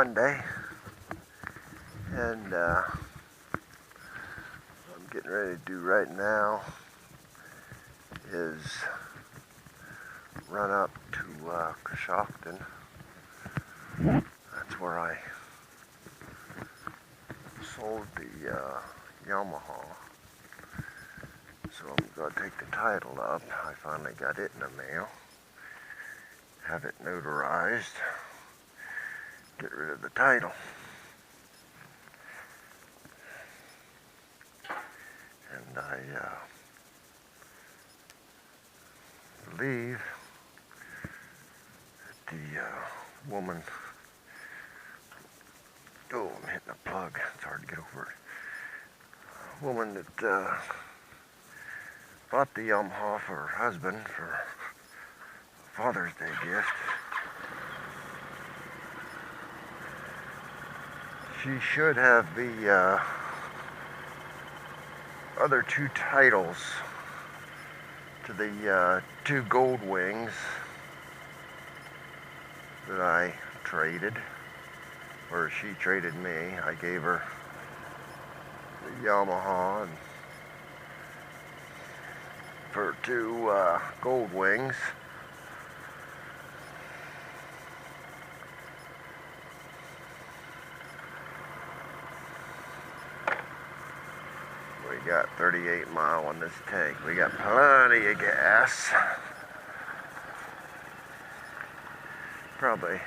Monday, and I'm getting ready to do right now is run up to Coshocton. That's where I sold the Yamaha. So I'm going to take the title up. I finally got it in the mail. Have it notarized. Get rid of the title. And I believe that the woman, oh, I'm hitting a plug, it's hard to get over it. Woman that bought the Yamaha for her husband for Father's Day gift. She should have the other two titles to the two gold wings that I traded, or she traded me. I gave her the Yamaha and for two gold wings. We got 38 mile on this tank. We got plenty of gas. Probably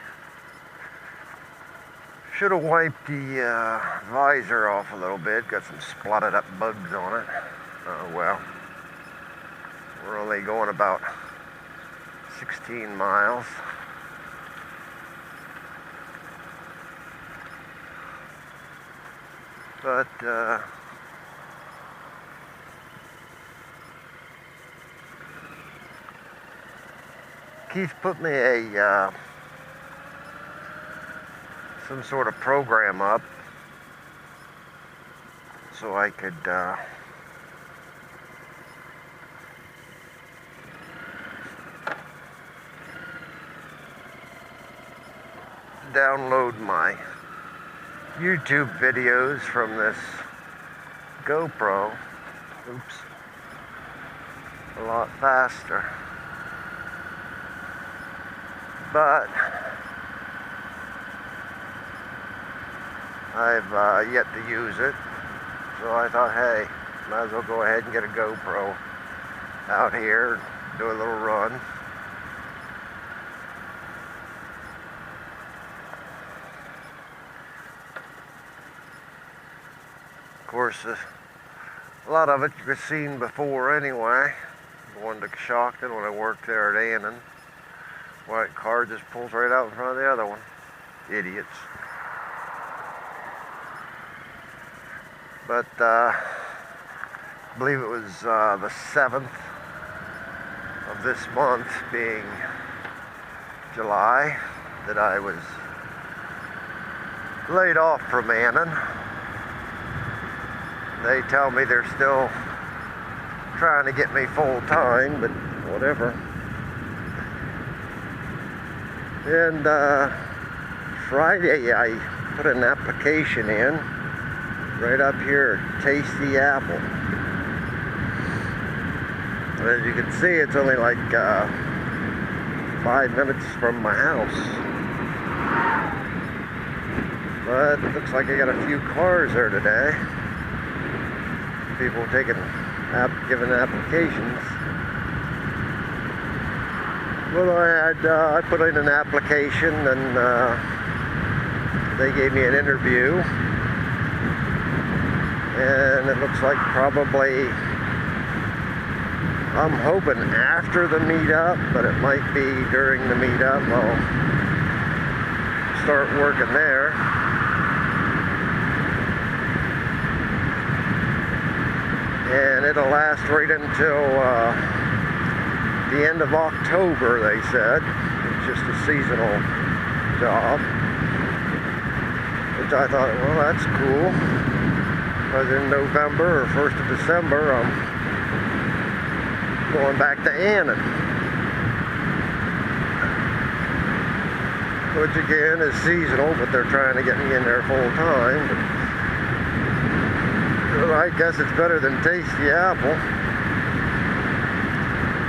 should have wiped the visor off a little bit. Got some spotted up bugs on it. Oh well. We're only going about 16 miles. But Keith put me a some sort of program up so I could download my YouTube videos from this GoPro. Oops. A lot faster. But I've yet to use it, so I thought, hey, might as well go ahead and get a GoPro out here, do a little run. Of course, a lot of it you've seen before anyway. Going to Coshocton when I worked there at Annan. White car just pulls right out in front of the other one. Idiots. But I believe it was the 7th of this month, being July, that I was laid off from Annan. They tell me they're still trying to get me full time, but whatever. And Friday I put an application in right up here, Tasty Apple. As you can see, it's only like 5 minutes from my house. But it looks like I got a few cars there today. People giving applications. Well, I put in an application, and they gave me an interview, and it looks like probably, I'm hoping after the meetup, but it might be during the meetup. I'll start working there. And it'll last right until the end of October, they said. It's just a seasonal job. Which I thought, well, that's cool. Because in November or 1st of December, I'm going back to Annan. which again is seasonal, but they're trying to get me in there full time. But I guess it's better than Tasty Apple.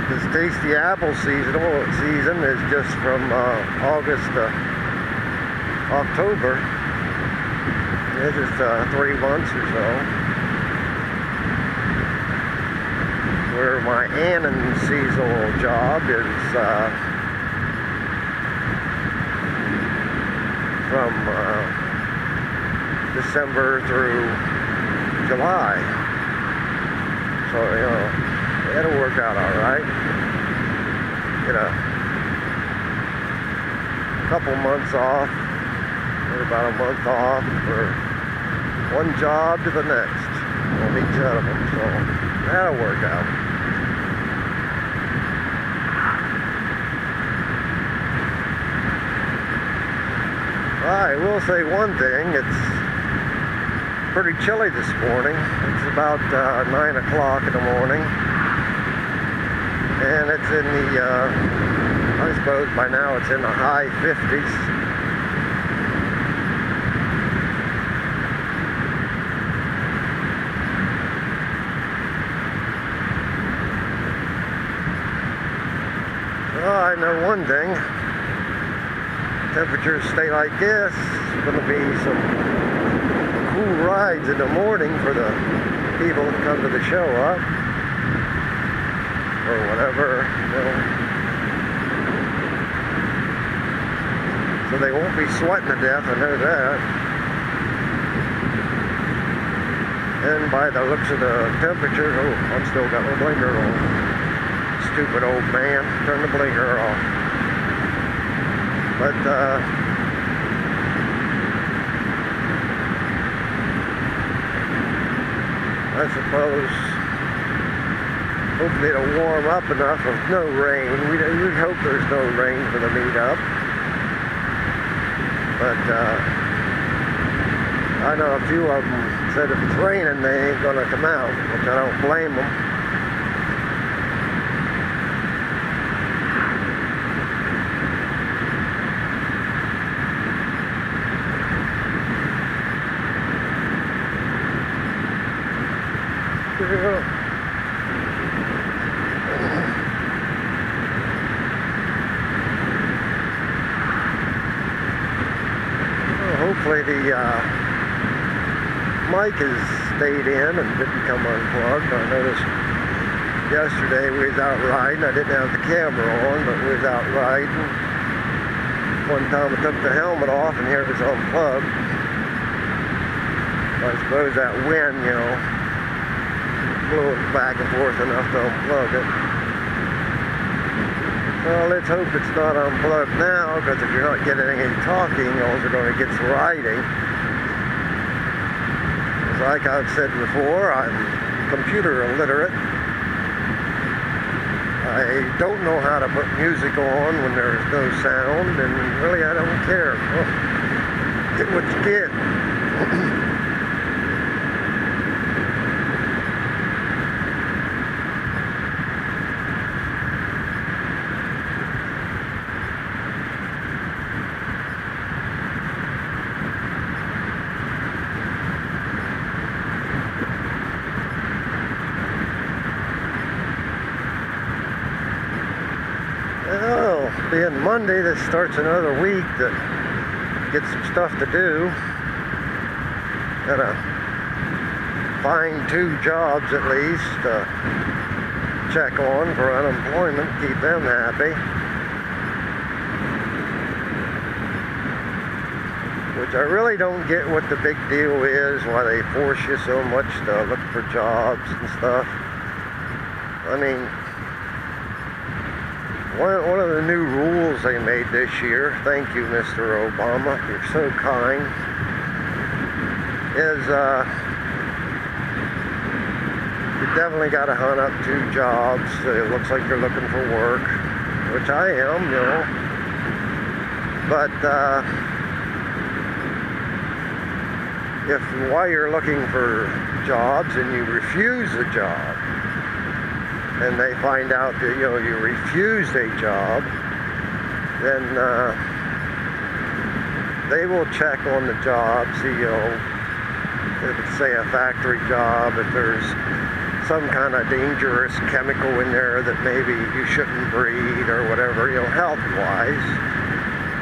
This Tasty Apple season is just from August to October. It's just 3 months or so. Where my Annan seasonal job is from December through July. So, you know, it'll work out alright. Get a couple months off, or about a month off for one job to the next on each of them, so that'll work out. I will say one thing, it's pretty chilly this morning. It's about 9 o'clock in the morning, and it's in the, I suppose by now it's in the high 50s. Well, I know one thing. Temperatures stay like this, it's going to be some cool rides in the morning for the people that come to the show up, or whatever, you know. So they won't be sweating to death, I know that. And by the looks of the temperature, oh, I've still got my blinker on. Stupid old man, turn the blinker off. But, I suppose, hopefully it'll warm up enough with no rain. We hope there's no rain for the meetup. But, I know a few of them said if it's raining, they ain't gonna come out, which I don't blame them. Well, hopefully the mic has stayed in and didn't come unplugged. I noticed yesterday we was out riding. I didn't have the camera on, but we was out riding. One time I took the helmet off and here it was unplugged. I suppose that wind, you know, blew it back and forth enough to unplug it. Well, let's hope it's not unplugged now, because if you're not getting any talking, all you're going to get is riding. Like I've said before, I'm computer illiterate. I don't know how to put music on when there's no sound, and really I don't care. Well, get what you get. Well, being Monday, this starts another week that gets some stuff to do. Gotta find 2 jobs at least to check on for unemployment, keep them happy. Which I really don't get what the big deal is, why they force you so much to look for jobs and stuff. I mean, one of the new rules they made this year, thank you Mr. Obama, you're so kind, is you definitely got to hunt up 2 jobs. It looks like you're looking for work, which I am, you know. But if while you're looking for jobs and you refuse a job, and they find out that, you know, you refused a job, then they will check on the job, see, you know, if it's, say, a factory job, if there's some kind of dangerous chemical in there that maybe you shouldn't breathe or whatever, you know, health-wise.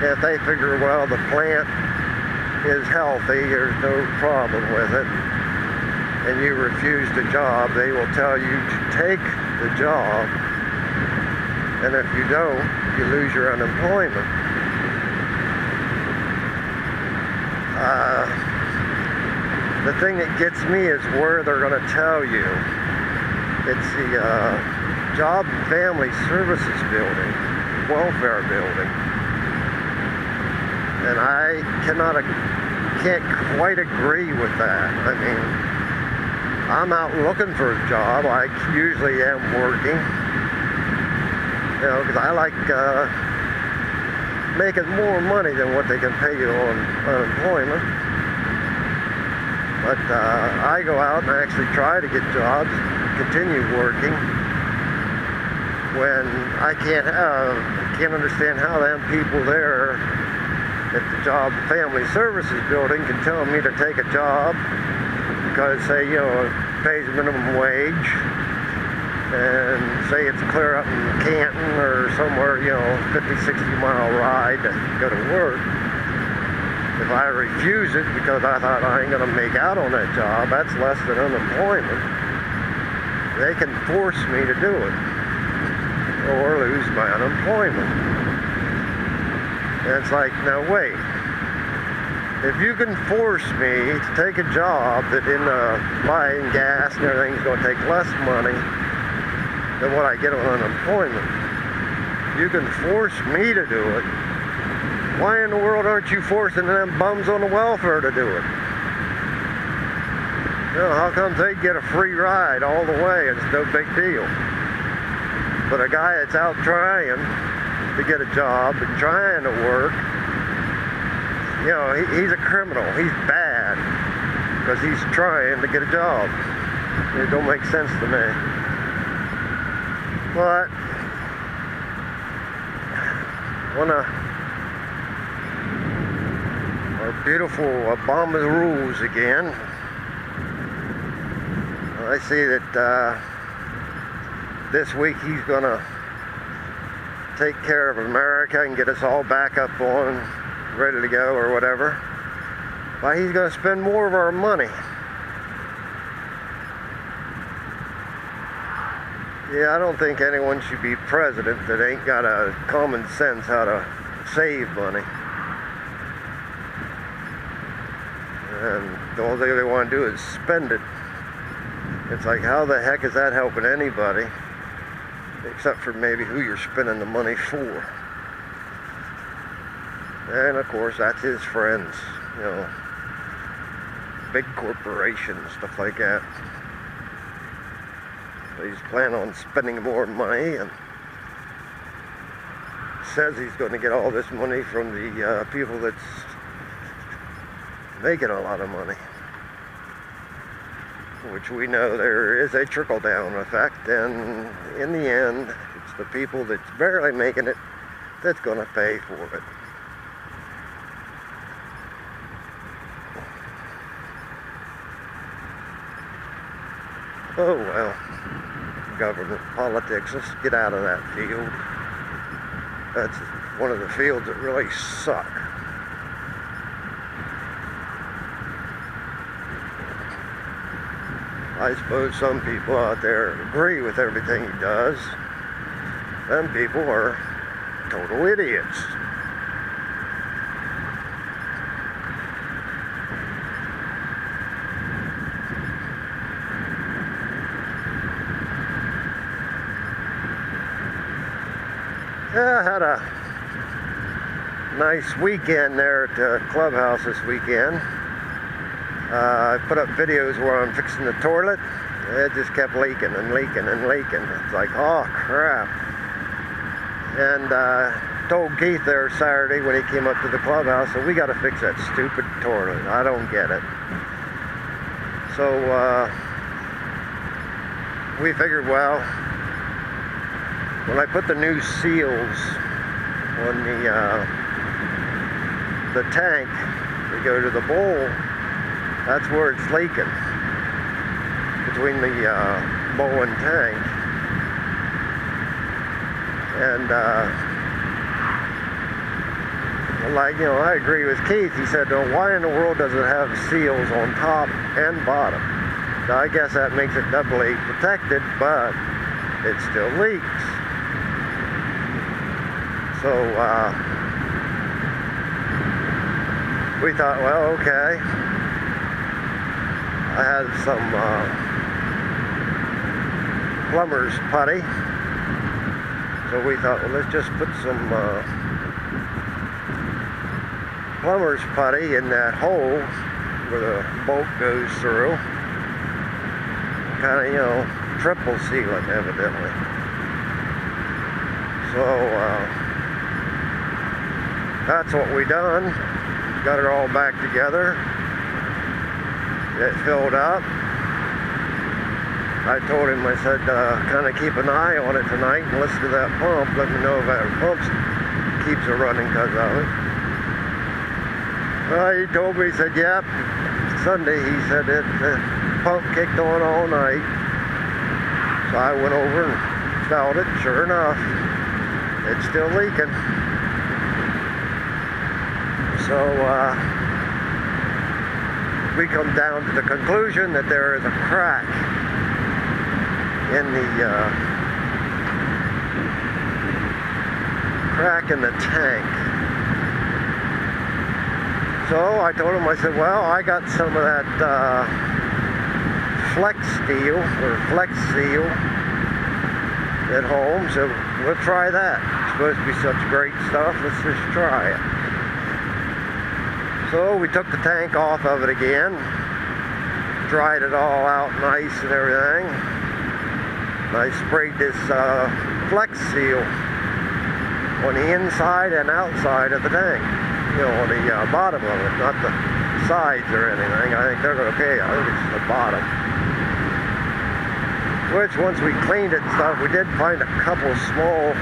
If they figure, well, the plant is healthy, there's no problem with it, and you refuse the job, they will tell you to take the job, and if you don't, you lose your unemployment. The thing that gets me is where they're going to tell you. It's the Job and Family Services building, welfare building. And I can't quite agree with that. I mean, I'm out looking for a job. I usually am working, you know, because I like making more money than what they can pay you on unemployment. But I go out and I actually try to get jobs, continue working, when I can't understand how them people there at the Job and Family Services building can tell me to take a job because, say, you know, it pays minimum wage, and say it's clear up in Canton or somewhere, you know, 50, 60-mile ride to go to work. If I refuse it because I thought I ain't going to make out on that job, that's less than unemployment. They can force me to do it or lose my unemployment. And it's like, now wait. If you can force me to take a job that in buying gas and everything's going to take less money than what I get on unemployment, you can force me to do it. Why in the world aren't you forcing them bums on the welfare to do it? You know, how come they get a free ride all the way and it's no big deal? But a guy that's out trying to get a job and trying to work, you know, he's a criminal. He's bad because he's trying to get a job. It don't make sense to me. But our beautiful Obama rules again. I see that this week he's gonna take care of America and get us all back up on, ready to go or whatever. Why, he's gonna spend more of our money. Yeah, I don't think anyone should be president that ain't got a common sense how to save money. And all they want to do is spend it. It's like, how the heck is that helping anybody? Except for maybe who you're spending the money for. And of course, that's his friends, you know, big corporations, stuff like that. So he's planning on spending more money and says he's going to get all this money from the people that's making a lot of money. Which we know there is a trickle-down effect, and in the end, it's the people that's barely making it that's going to pay for it. Oh well, government politics, let's get out of that field. That's one of the fields that really suck. I suppose some people out there agree with everything he does. Some people are total idiots. Yeah, I had a nice weekend there at the clubhouse this weekend. I put up videos where I'm fixing the toilet. It just kept leaking and leaking and leaking. It's like, oh crap. And told Keith there Saturday when he came up to the clubhouse that we got to fix that stupid toilet. I don't get it. So we figured, well, when I put the new seals on the the tank, we go to the bowl, that's where it's leaking, between the bowl and tank. And like, you know, I agree with Keith. He said, well, why in the world does it have seals on top and bottom? Now, I guess that makes it doubly protected, but it still leaks. So we thought, well, okay. I had some plumber's putty. So we thought, well, let's just put some plumber's putty in that hole where the bolt goes through. Kind of, you know, triple seal it, evidently. So that's what we done. Got it all back together. It filled up. I told him, I said, kind of keep an eye on it tonight and listen to that pump. Let me know if that pump keeps it running because of it. He told me, he said, yep, Sunday, he said, the pump kicked on all night. So I went over and felt it. Sure enough, it's still leaking. So we come down to the conclusion that there is a crack in the tank. So I told him, I said, well, I got some of that flex steel or flex seal at home, so we'll try that. It's supposed to be such great stuff, let's just try it. So we took the tank off of it again, dried it all out nice and everything. I sprayed this flex seal on the inside and outside of the tank. You know, on the bottom of it, not the sides or anything. I think they're okay. I think it's the bottom. Which, once we cleaned it and stuff, we did find a couple small